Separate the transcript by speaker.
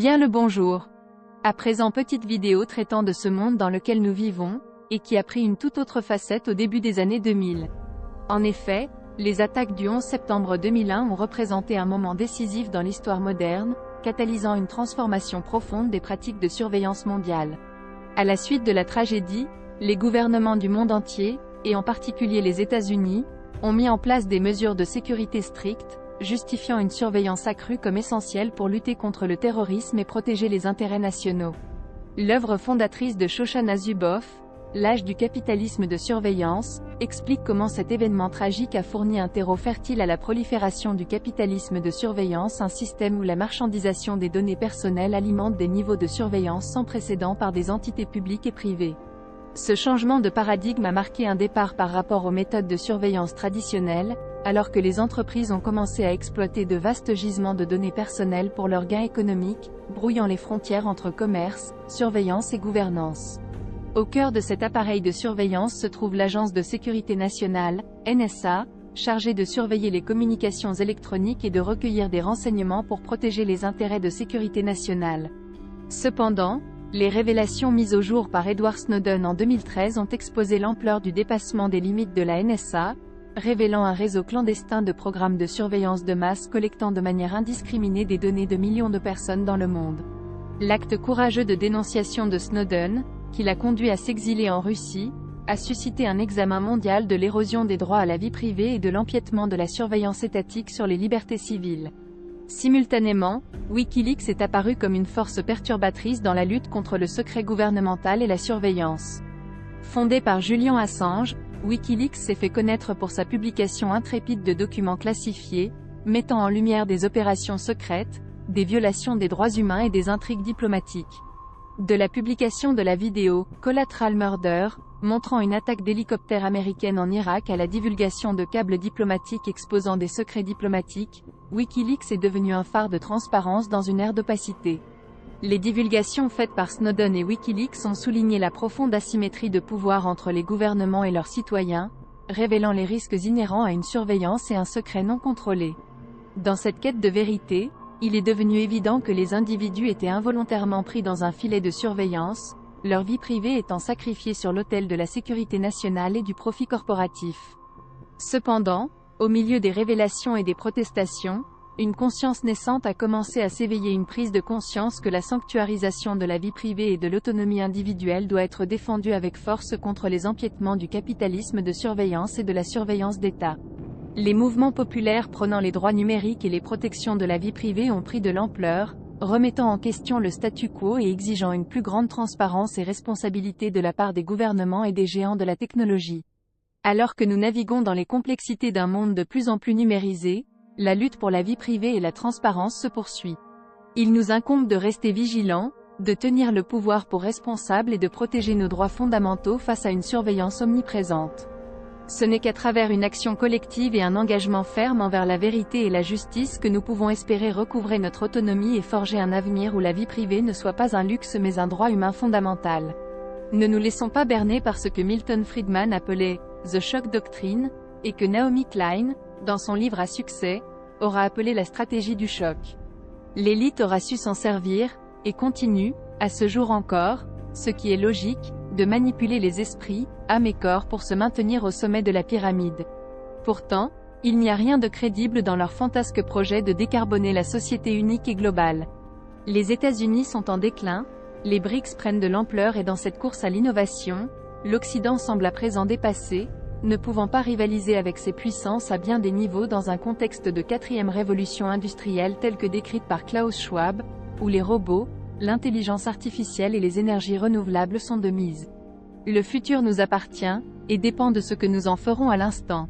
Speaker 1: Bien le bonjour. À présent, petite vidéo traitant de ce monde dans lequel nous vivons, et qui a pris une toute autre facette au début des années 2000. En effet, les attaques du 11 septembre 2001 ont représenté un moment décisif dans l'histoire moderne, catalysant une transformation profonde des pratiques de surveillance mondiale. À la suite de la tragédie, les gouvernements du monde entier, et en particulier les États-Unis, ont mis en place des mesures de sécurité strictes, justifiant une surveillance accrue comme essentielle pour lutter contre le terrorisme et protéger les intérêts nationaux. L'œuvre fondatrice de Shoshana Zuboff, L'âge du capitalisme de surveillance, explique comment cet événement tragique a fourni un terreau fertile à la prolifération du capitalisme de surveillance, un système où la marchandisation des données personnelles alimente des niveaux de surveillance sans précédent par des entités publiques et privées. Ce changement de paradigme a marqué un départ par rapport aux méthodes de surveillance traditionnelles, alors que les entreprises ont commencé à exploiter de vastes gisements de données personnelles pour leurs gains économiques, brouillant les frontières entre commerce, surveillance et gouvernance. Au cœur de cet appareil de surveillance se trouve l'Agence de sécurité nationale, NSA, chargée de surveiller les communications électroniques et de recueillir des renseignements pour protéger les intérêts de sécurité nationale. Cependant, les révélations mises au jour par Edward Snowden en 2013 ont exposé l'ampleur du dépassement des limites de la NSA, révélant un réseau clandestin de programmes de surveillance de masse collectant de manière indiscriminée des données de millions de personnes dans le monde. L'acte courageux de dénonciation de Snowden, qui l'a conduit à s'exiler en Russie, a suscité un examen mondial de l'érosion des droits à la vie privée et de l'empiètement de la surveillance étatique sur les libertés civiles. Simultanément, Wikileaks est apparu comme une force perturbatrice dans la lutte contre le secret gouvernemental et la surveillance. Fondé par Julian Assange, Wikileaks s'est fait connaître pour sa publication intrépide de documents classifiés, mettant en lumière des opérations secrètes, des violations des droits humains et des intrigues diplomatiques. De la publication de la vidéo « Collateral Murder », montrant une attaque d'hélicoptère américaine en Irak à la divulgation de câbles diplomatiques exposant des secrets diplomatiques, Wikileaks est devenu un phare de transparence dans une ère d'opacité. Les divulgations faites par Snowden et Wikileaks ont souligné la profonde asymétrie de pouvoir entre les gouvernements et leurs citoyens, révélant les risques inhérents à une surveillance et un secret non contrôlé. Dans cette quête de vérité, il est devenu évident que les individus étaient involontairement pris dans un filet de surveillance, leur vie privée étant sacrifiée sur l'autel de la sécurité nationale et du profit corporatif. Cependant, au milieu des révélations et des protestations, une conscience naissante a commencé à s'éveiller, une prise de conscience que la sanctuarisation de la vie privée et de l'autonomie individuelle doit être défendue avec force contre les empiètements du capitalisme de surveillance et de la surveillance d'État. Les mouvements populaires prônant les droits numériques et les protections de la vie privée ont pris de l'ampleur, remettant en question le statu quo et exigeant une plus grande transparence et responsabilité de la part des gouvernements et des géants de la technologie. Alors que nous naviguons dans les complexités d'un monde de plus en plus numérisé, la lutte pour la vie privée et la transparence se poursuit. Il nous incombe de rester vigilants, de tenir le pouvoir pour responsable et de protéger nos droits fondamentaux face à une surveillance omniprésente. Ce n'est qu'à travers une action collective et un engagement ferme envers la vérité et la justice que nous pouvons espérer recouvrer notre autonomie et forger un avenir où la vie privée ne soit pas un luxe mais un droit humain fondamental. Ne nous laissons pas berner par ce que Milton Friedman appelait « The Shock Doctrine » et que Naomi Klein, dans son livre à succès, aura appelé la stratégie du choc. L'élite aura su s'en servir, et continue, à ce jour encore, ce qui est logique, de manipuler les esprits, âmes et corps pour se maintenir au sommet de la pyramide. Pourtant, il n'y a rien de crédible dans leur fantasque projet de décarboner la société unique et globale. Les États-Unis sont en déclin, les BRICS prennent de l'ampleur et dans cette course à l'innovation, l'Occident semble à présent dépassé, ne pouvant pas rivaliser avec ces puissances à bien des niveaux dans un contexte de quatrième révolution industrielle telle que décrite par Klaus Schwab, où les robots, l'intelligence artificielle et les énergies renouvelables sont de mise. Le futur nous appartient, et dépend de ce que nous en ferons à l'instant.